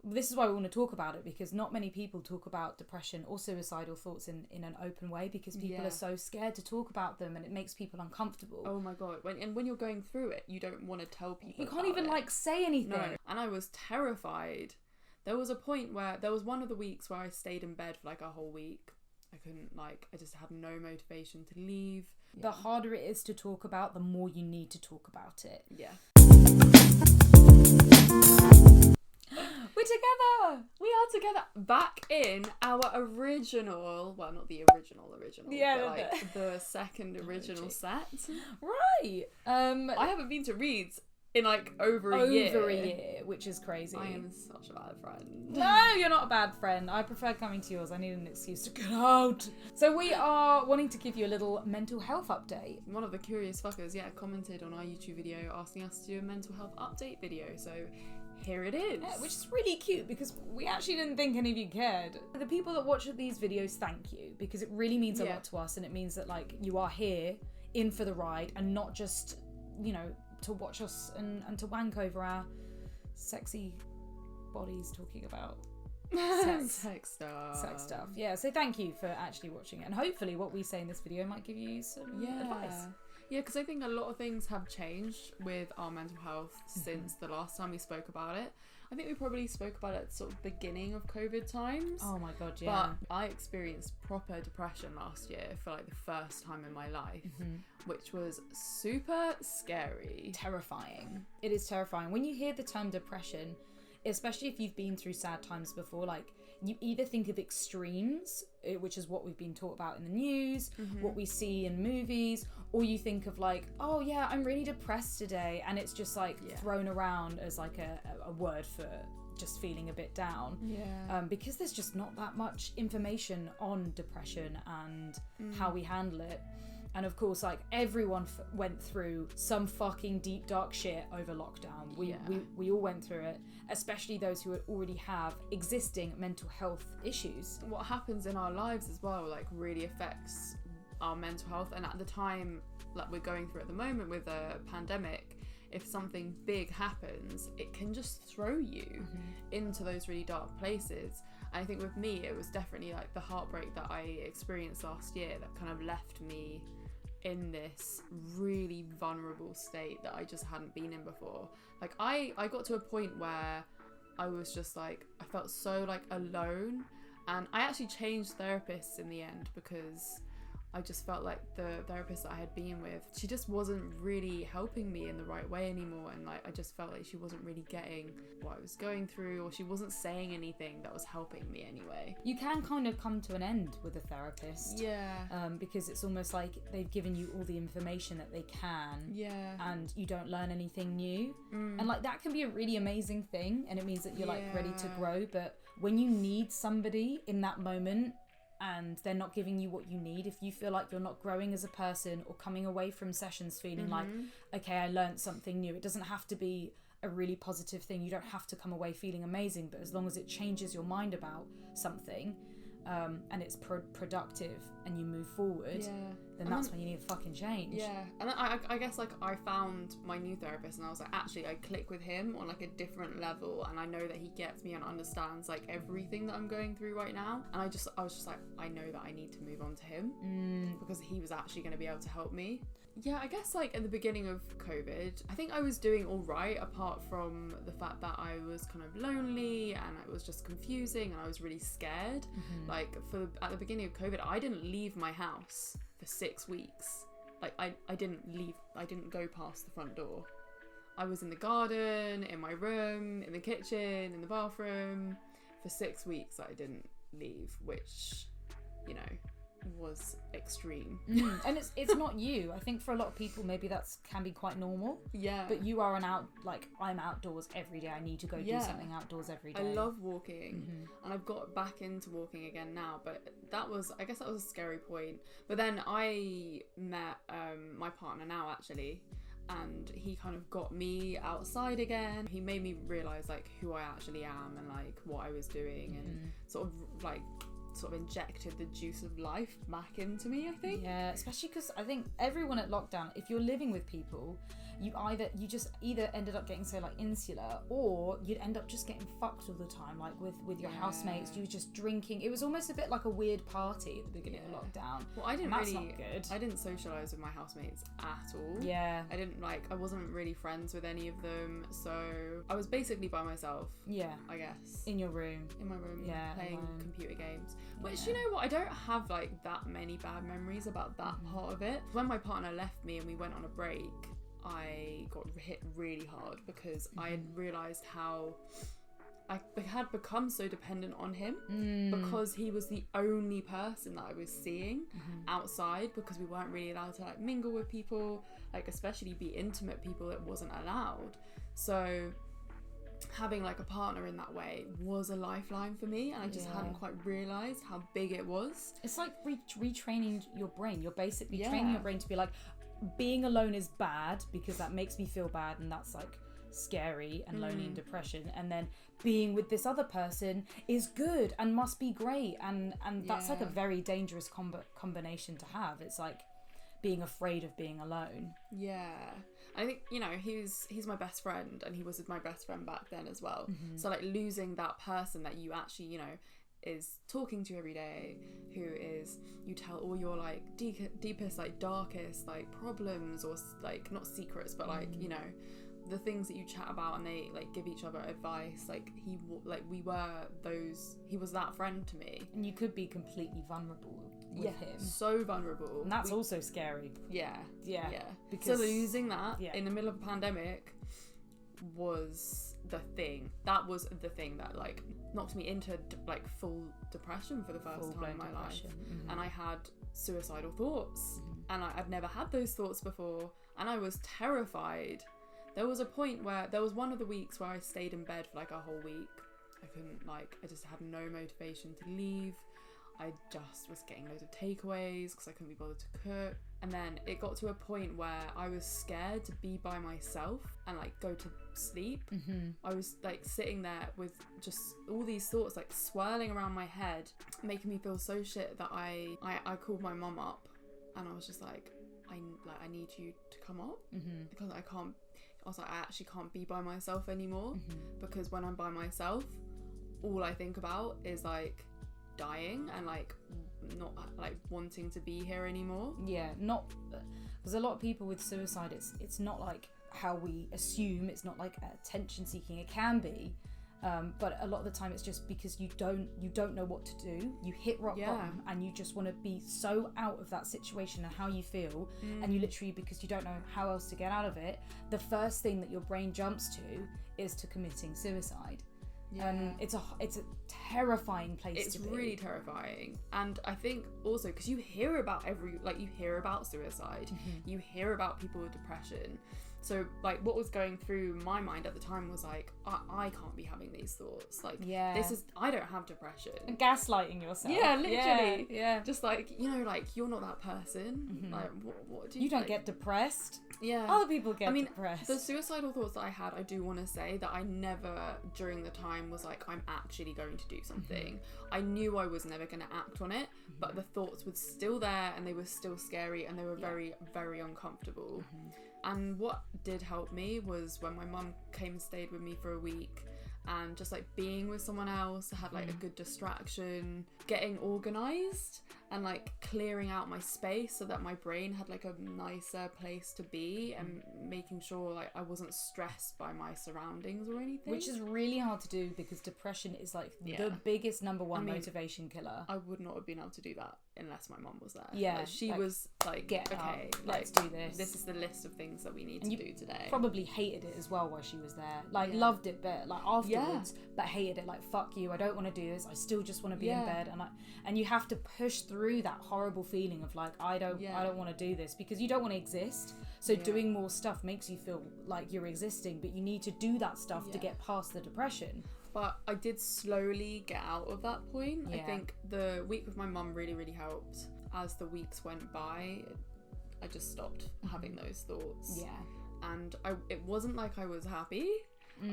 this is why we want to talk about it, because not many people talk about depression or suicidal thoughts in an open way, because people are so scared to talk about them, and it makes people uncomfortable. Oh my god, when you're going through it, you don't want to tell people. You can't even like say anything. No. And I was terrified. There was a point where there was one of the weeks where I stayed in bed for like a whole week. I couldn't, I just had no motivation to leave. The harder it is to talk about, the more you need to talk about it. Yeah. We're together! We are together back in our original, well, not the original, but the second original set. Right. I haven't been to Reed's in like over a year, which is crazy. I am such a bad friend. No, you're not a bad friend. I prefer coming to yours. I need an excuse to get out. So we are wanting to give you a little mental health update. One of the curious fuckers, commented on our YouTube video asking us to do a mental health update video. So here it is. Yeah, which is really cute, because we actually didn't think any of you cared. The people that watch these videos, thank you, because it really means a lot to us, and it means that like you are here in for the ride, and not just, to watch us and to wank over our sexy bodies talking about sex stuff. Yeah, so thank you for actually watching it, and hopefully what we say in this video might give you some advice. Yeah, because I think a lot of things have changed with our mental health since the last time we spoke about it. I think we probably spoke about it at sort of beginning of COVID times. Oh my god, yeah. But I experienced proper depression last year for like the first time in my life, which was super scary. Terrifying. It is terrifying. When you hear the term depression, especially if you've been through sad times before, like you either think of extremes, which is what we've been taught about in the news, what we see in movies, or you think of like, oh yeah, I'm really depressed today, and it's just like thrown around as like a word for just feeling a bit down. Because there's just not that much information on depression and how we handle it. And of course, like everyone went through some fucking deep dark shit over lockdown. We all went through it, especially those who already have existing mental health issues. What happens in our lives as well, like really affects our mental health. And at the time, like we're going through at the moment with a pandemic, if something big happens, it can just throw you into those really dark places. And I think with me, it was definitely like the heartbreak that I experienced last year that kind of left me in this really vulnerable state that I just hadn't been in before. Like I got to a point where I was just like, I felt so like alone, and I actually changed therapists in the end, because I just felt like the therapist that I had been with, she just wasn't really helping me in the right way anymore, and like I just felt like she wasn't really getting what I was going through, or she wasn't saying anything that was helping me anyway. You can kind of come to an end with a therapist, because it's almost like they've given you all the information that they can, and you don't learn anything new, and like that can be a really amazing thing, and it means that you're like ready to grow. But when you need somebody in that moment and they're not giving you what you need, if you feel like you're not growing as a person, or coming away from sessions feeling like, okay, I learned something new, it doesn't have to be a really positive thing, you don't have to come away feeling amazing, but as long as it changes your mind about something, and it's productive and you move forward, then that's when you need a fucking change. And I guess like I found my new therapist, and I was like, actually I click with him on like a different level, and I know that he gets me and understands like everything that I'm going through right now, and I was just like, I know that I need to move on to him, because he was actually going to be able to help me. I guess like at the beginning of COVID, I think I was doing all right, apart from the fact that I was kind of lonely, and it was just confusing, and I was really scared. Like at the beginning of COVID, I didn't leave my house for 6 weeks. Like I didn't go past the front door. I was in the garden, in my room, in the kitchen, in the bathroom for 6 weeks. I didn't leave, which, was extreme. And it's not you. I think for a lot of people maybe that's can be quite normal. But you are I'm outdoors every day. I need to go do something outdoors every day. I love walking, and I've got back into walking again now, but I guess that was a scary point. But then I met my partner now, actually, and he kind of got me outside again. He made me realise like who I actually am, and like what I was doing, and sort of like sort of injected the juice of life back into me, I think. Yeah, especially because I think everyone at lockdown, if you're living with people, you just either ended up getting so like insular, or you'd end up just getting fucked all the time, like with your housemates. You were just drinking. It was almost a bit like a weird party at the beginning of lockdown. Well, I didn't that's really, not good. I didn't socialise with my housemates at all. Yeah. I wasn't really friends with any of them, so I was basically by myself. Yeah. I guess. In your room. In my room, yeah, playing computer games. Which, Yeah. you know what, I don't have like that many bad memories about that part of it. When my partner left me and we went on a break, I got hit really hard because I had realised how I had become so dependent on him because he was the only person that I was seeing outside, because we weren't really allowed to like mingle with people, like especially be intimate people. It wasn't allowed. So having like a partner in that way was a lifeline for me, and I just hadn't quite realised how big it was. It's like retraining your brain. You're basically training your brain to be like, being alone is bad because that makes me feel bad, and that's like scary and lonely and depression, and then being with this other person is good and must be great, and that's like a very dangerous combination to have. It's like being afraid of being alone. I think, you know, he's my best friend, and he was my best friend back then as well. So like losing that person that you actually, you know, is talking to every day, who is, you tell all your like deepest, like darkest like problems, or like not secrets, but like, you know, the things that you chat about, and they like give each other advice. Like he was that friend to me, and you could be completely vulnerable with him. So vulnerable, and that's also scary. Because so losing that in the middle of a pandemic was the thing that like knocked me into like full depression for the first time in my life. And I had suicidal thoughts, and I'd never had those thoughts before, and I was terrified. There was a point where there was one of the weeks where I stayed in bed for like a whole week. I just had no motivation to leave. I just was getting loads of takeaways because I couldn't be bothered to cook. And then it got to a point where I was scared to be by myself and like go to sleep. I was like sitting there with just all these thoughts like swirling around my head, making me feel so shit that I called my mum up, and I was just like, I need you to come up because I actually can't be by myself anymore, because when I'm by myself, all I think about is like dying and like not like wanting to be here anymore. Not because a lot of people with suicide, it's not like how we assume. It's not like attention seeking. It can be, but a lot of the time it's just because you don't know what to do. You hit rock bottom, and you just want to be so out of that situation and how you feel, and you literally, because you don't know how else to get out of it, the first thing that your brain jumps to is to committing suicide. It's a terrifying place to be. It's really terrifying. And I think also because you hear about suicide, you hear about people with depression. So like what was going through my mind at the time was like, I can't be having these thoughts. Like I don't have depression. And gaslighting yourself. Yeah, literally. Yeah. Just like, you know, like you're not that person. Like what do you don't get depressed. Yeah. Other people get depressed. The suicidal thoughts that I had, I do want to say that I never during the time was like, I'm actually going to do something. I knew I was never going to act on it, but the thoughts were still there, and they were still scary, and they were very, very uncomfortable. And what did help me was when my mum came and stayed with me for a week, and just like being with someone else, I had like a good distraction, getting organised and like clearing out my space so that my brain had like a nicer place to be, and making sure like I wasn't stressed by my surroundings or anything. Which is really hard to do because depression is like the biggest number one motivation killer. I would not have been able to do that unless my mum was there. Yeah. Like, she was like, get okay, up, let's do this. This is the list of things that we need to do today. Probably hated it as well while she was there. Like loved it, but like afterwards, but hated it. Like, fuck you, I don't want to do this. I still just want to be in bed, and you have to push through that horrible feeling of like, I don't want to do this, because you don't want to exist. So doing more stuff makes you feel like you're existing, but you need to do that stuff to get past the depression. But I did slowly get out of that point. I think the week with my mum really, really helped. As the weeks went by, I just stopped having those thoughts. And it wasn't like I was happy.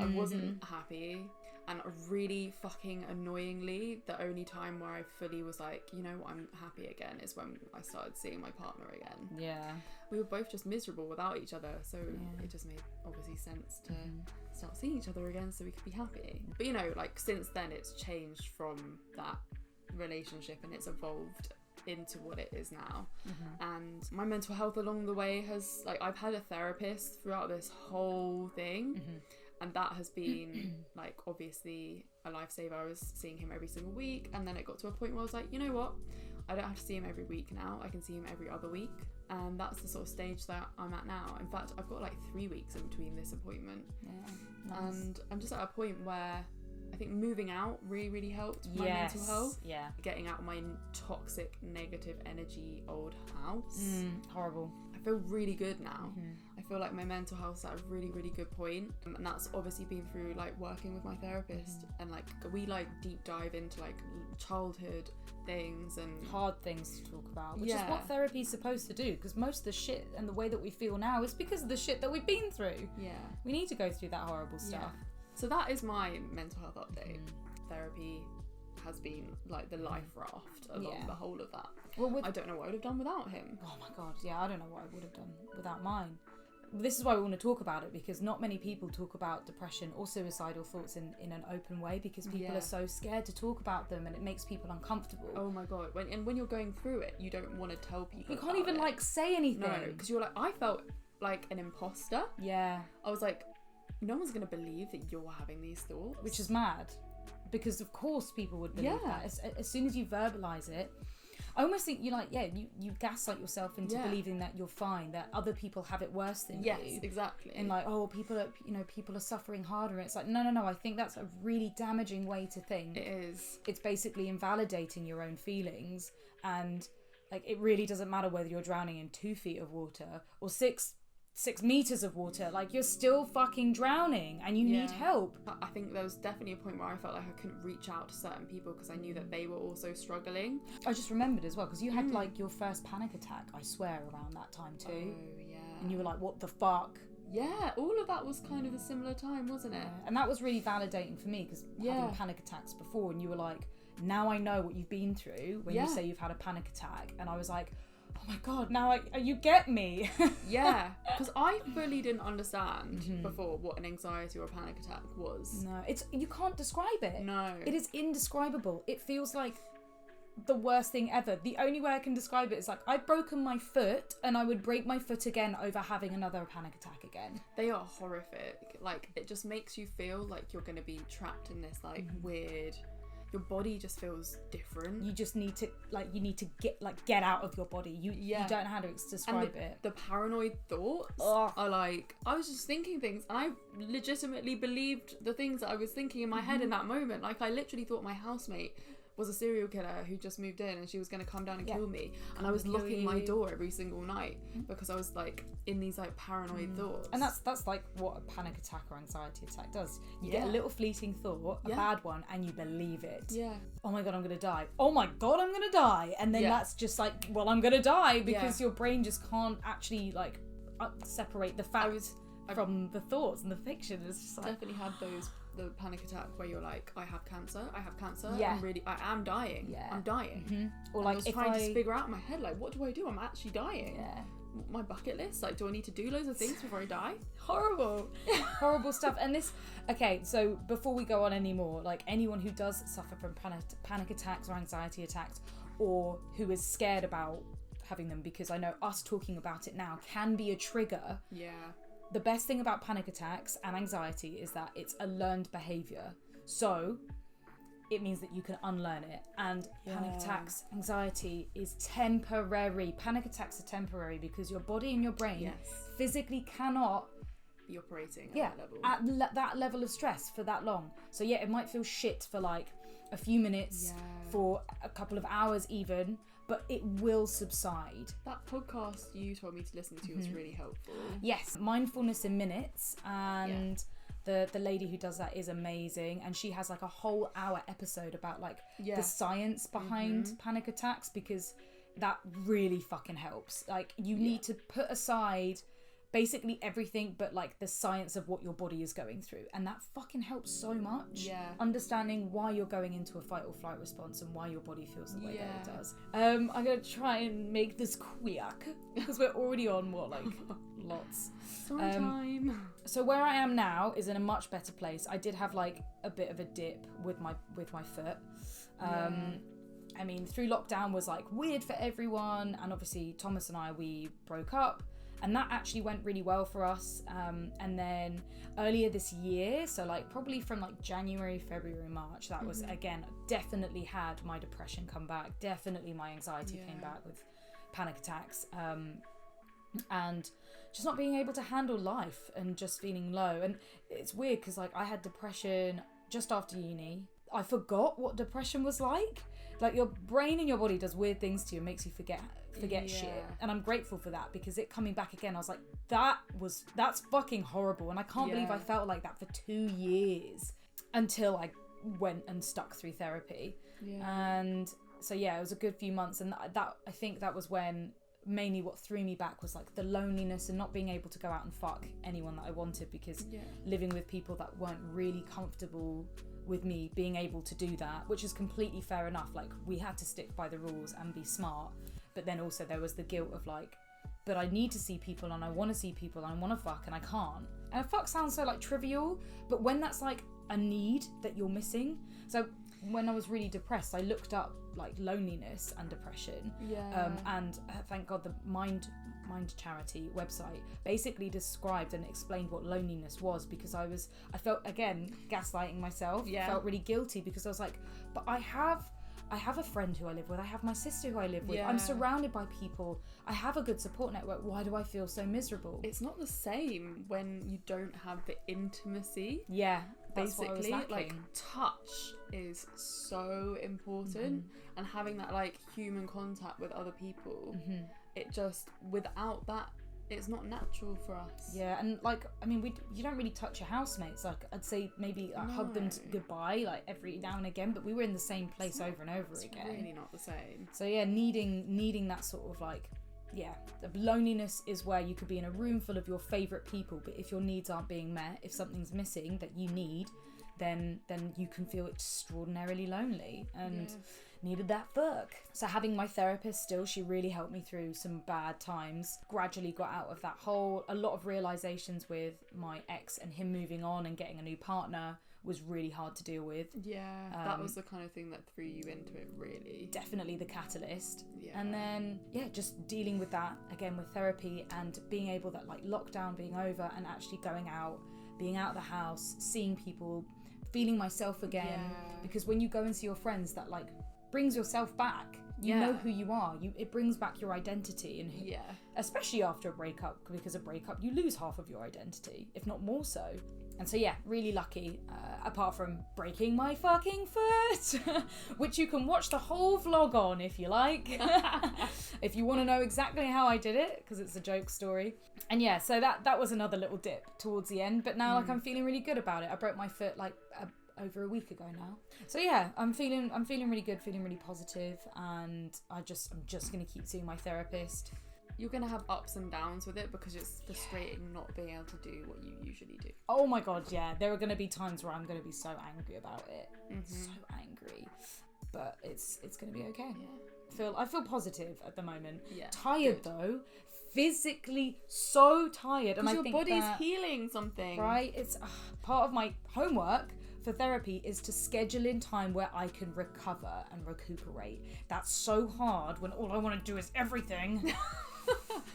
I wasn't happy. And really fucking annoyingly, the only time where I fully was like, you know what, I'm happy again, is when I started seeing my partner again. Yeah. We were both just miserable without each other, so it just made obviously sense to start seeing each other again so we could be happy. But you know, like since then it's changed from that relationship and it's evolved into what it is now. And my mental health along the way has, like, I've had a therapist throughout this whole thing. And that has been, like, obviously a lifesaver. I was seeing him every single week. And then it got to a point where I was like, you know what? I don't have to see him every week now. I can see him every other week. And that's the sort of stage that I'm at now. In fact, I've got like 3 weeks in between this appointment. Yeah, nice. And I'm just at a point where I think moving out really, really helped my mental health. Yeah. Getting out of my toxic, negative energy old house. Horrible. I feel really good now. I feel like my mental health's at a really, really good point. And that's obviously been through like working with my therapist. And like we like deep dive into like childhood things and hard things to talk about, which is what therapy's supposed to do, because most of the shit and the way that we feel now is because of the shit that we've been through. We need to go through that horrible stuff. So that is my mental health update. Therapy has been like the life raft along the whole of that. Well, I don't know what I would have done without him. Oh my god, yeah, I don't know what I would have done without mine. This is why we want to talk about it, because not many people talk about depression or suicidal thoughts in an open way, because people are so scared to talk about them and it makes people uncomfortable. Oh my god, when you're going through it, you don't want to tell people. You can't even like say anything. No, because you're like, I felt like an imposter. Yeah. I was like, no one's going to believe that you're having these thoughts. Which is mad, because of course people would believe that. As soon as you verbalise it, I almost think you gaslight yourself into believing that you're fine, that other people have it worse than you. Yes, exactly. And like, oh, people are suffering harder. It's like, no. I think that's a really damaging way to think. It is. It's basically invalidating your own feelings, and like it really doesn't matter whether you're drowning in 2 feet of water or 6 meters of water. Like, you're still fucking drowning and you need help. I think there was definitely a point where I felt like I couldn't reach out to certain people because I knew that they were also struggling. I just remembered as well, because you had like your first panic attack, I swear, around that time too. Oh yeah. And you were like, what the fuck? Yeah, all of that was kind of a similar time, wasn't it? And that was really validating for me, because having panic attacks before, and you were like, now I know what you've been through when you say you've had a panic attack. And I was like, oh my god, now you get me. Yeah, because I fully didn't understand before what an anxiety or a panic attack was. No, you can't describe it. No. It is indescribable. It feels like the worst thing ever. The only way I can describe it is like, I've broken my foot and I would break my foot again over having another panic attack again. They are horrific. Like, it just makes you feel like you're going to be trapped in this like weird... Your body just feels different. You just need to get out of your body. You don't know how to describe it. The paranoid thoughts are like, I was just thinking things and I legitimately believed the things that I was thinking in my head in that moment. Like, I literally thought my housemate was a serial killer who just moved in and she was going to come down and kill me. And I was locking my door every single night because I was like in these like paranoid thoughts. And that's like what a panic attack or anxiety attack does. You get a little fleeting thought, a bad one, and you believe it. Yeah. Oh my god, I'm going to die. Oh my god, I'm going to die. And then that's just like, well, I'm going to die, because your brain just can't actually like separate the facts from the thoughts and the fiction. It's just like... Definitely had the panic attack where you're like, I have cancer, yeah, I am dying, I'm dying. Or and like, I was trying to figure out in my head, like, what do I do? I'm actually dying. My bucket list, like, do I need to do loads of things before I die? Horrible stuff. And this, okay, so before we go on anymore, like, anyone who does suffer from panic attacks or anxiety attacks, or who is scared about having them, because I know us talking about it now can be a trigger. The best thing about panic attacks and anxiety is that it's a learned behaviour. So it means that you can unlearn it. And panic attacks, anxiety is temporary. Panic attacks are temporary because your body and your brain physically cannot be operating at that level. At that level of stress for that long. So it might feel shit for like a few minutes, for a couple of hours even, but it will subside. That podcast you told me to listen to was really helpful. Yes, Mindfulness in Minutes, and the lady who does that is amazing, and she has like a whole hour episode about like the science behind panic attacks, because that really fucking helps. Like, you need to put aside basically everything but like the science of what your body is going through, and that fucking helps so much. Understanding why you're going into a fight or flight response and why your body feels the way that it does. I'm gonna try and make this quick because we're already on lots time. So where I am now is in a much better place. I did have like a bit of a dip with my foot. I mean, through lockdown was like weird for everyone, and obviously Thomas and I, we broke up, and that actually went really well for us. And then earlier this year, so like probably from like January, February, March, that was again, definitely had my depression come back, definitely my anxiety came back with panic attacks, and just not being able to handle life and just feeling low. And it's weird because like I had depression just after uni. I forgot what depression was like. Like your brain and your body does weird things to you and makes you forget shit. And I'm grateful for that, because it coming back again, I was like, that's fucking horrible. And I can't believe I felt like that for 2 years until I went and stuck through therapy. And so it was a good few months, and that I think that was when mainly what threw me back was like the loneliness and not being able to go out and fuck anyone that I wanted, because living with people that weren't really comfortable with me being able to do that, which is completely fair enough. Like, we had to stick by the rules and be smart, but then also there was the guilt of like, but I need to see people and I want to see people and I want to fuck and I can't. And fuck sounds so like trivial, but when that's like a need that you're missing. So when I was really depressed, I looked up like loneliness and depression, and thank God the Mind charity website basically described and explained what loneliness was, because I felt, again, gaslighting myself. Felt really guilty because I was like, but I have a friend who I live with, I have my sister who I live with, I'm surrounded by people, I have a good support network, why do I feel so miserable? It's not the same when you don't have the intimacy. Basically, like touch is so important, and having that like human contact with other people, it just, without that, it's not natural for us. And like, I mean, you don't really touch your housemates. Like, I'd say maybe hug them goodbye like every now and again, but we were in the same place over and over again. It's really not the same. So needing that sort of like, the loneliness is where you could be in a room full of your favourite people, but if your needs aren't being met, if something's missing that you need, then you can feel extraordinarily lonely, and needed that fuck. So having my therapist still, she really helped me through some bad times, gradually got out of that hole. A lot of realizations with my ex and him moving on and getting a new partner was really hard to deal with. That was the kind of thing that threw you into it, really. Definitely the catalyst. And then just dealing with that again with therapy, and being able that like lockdown being over and actually going out, being out of the house, seeing people, feeling myself again, because when you go and see your friends, that like brings yourself back. You know who you are. It brings back your identity, and especially after a breakup, because a breakup you lose half of your identity, if not more so. And so really lucky, apart from breaking my fucking foot, which you can watch the whole vlog on if you like, if you want to know exactly how I did it, because it's a joke story. And so that was another little dip towards the end, but now like I'm feeling really good about it. I broke my foot like over a week ago now, so I'm feeling really good, feeling really positive, and I'm just gonna keep seeing my therapist. You're gonna have ups and downs with it, because it's frustrating not being able to do what you usually do. Oh my god, there are gonna be times where I'm gonna be so angry about it, so angry, but it's gonna be okay. I feel positive at the moment. Tired though, physically so tired, and I think your body's healing something, right? It's part of my homework for therapy is to schedule in time where I can recover and recuperate. That's so hard when all I want to do is everything.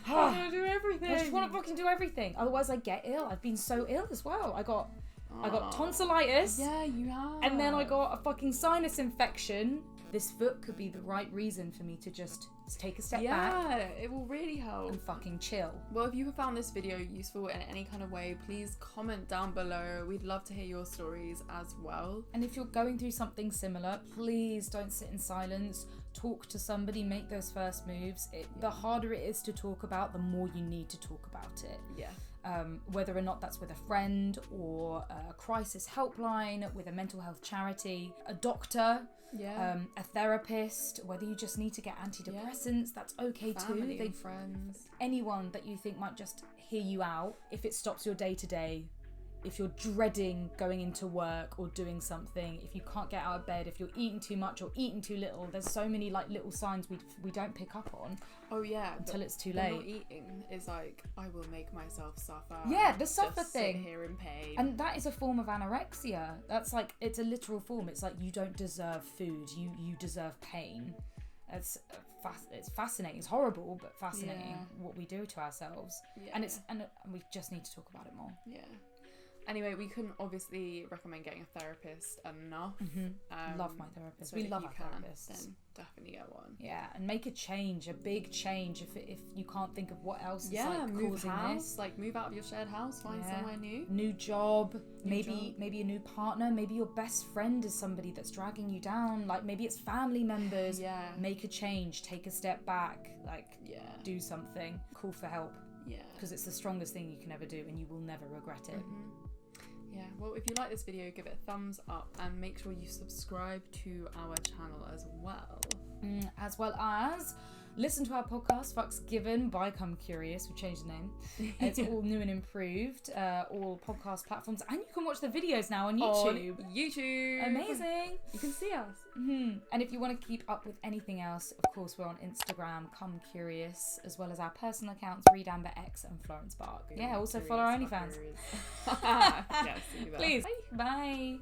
I want to do everything. I just want to fucking do everything. Otherwise, I get ill. I've been so ill as well. I got tonsillitis. Yeah, you have. And then I got a fucking sinus infection. This foot could be the right reason for me to just take a step back. Yeah, it will really help. And fucking chill. Well, if you have found this video useful in any kind of way, please comment down below. We'd love to hear your stories as well. And if you're going through something similar, please don't sit in silence. talk to somebody, make those first moves. The harder it is to talk about, the more you need to talk about it. Yeah. Whether or not that's with a friend or a crisis helpline, with a mental health charity, a doctor, a therapist, whether you just need to get antidepressants, that's okay Family too. and friends. Anyone that you think might just hear you out, if it stops your day to day, if you're dreading going into work or doing something, if you can't get out of bed, if you're eating too much or eating too little, there's so many like little signs we don't pick up on. Oh yeah, until it's too late. late. Not eating is like, I will make myself suffer. Yeah, the suffer just thing. Sit here in pain. And that is a form of anorexia. That's like, it's a literal form. It's like, you don't deserve food. You deserve pain. It's fascinating. It's horrible, but fascinating what we do to ourselves. Yeah. And we just need to talk about it more. Yeah. Anyway, we couldn't obviously recommend getting a therapist enough. Love my therapist. So We if love you our can, therapists. then definitely get one. Yeah, and make a change, a big change. If you can't think of what else is like move causing house, this. like move out of your shared house, find somewhere new. New job, maybe a new partner, maybe your best friend is somebody that's dragging you down. Like maybe it's family members. Yeah. Make a change, take a step back, do something. Call for help. Yeah. Because it's the strongest thing you can ever do, and you will never regret it. Yeah, well, if you like this video, give it a thumbs up and make sure you subscribe to our channel as well. As well as listen to our podcast, Fucks Given by Come Curious. We changed the name. It's all new and improved, all podcast platforms. And you can watch the videos now on YouTube. YouTube. Amazing. You can see us. And if you want to keep up with anything else, of course, we're on Instagram, Come Curious, as well as our personal accounts, Reed Amber X and Florence Bark. Yeah, also follow our OnlyFans. Yes, see you there. Please. Bye.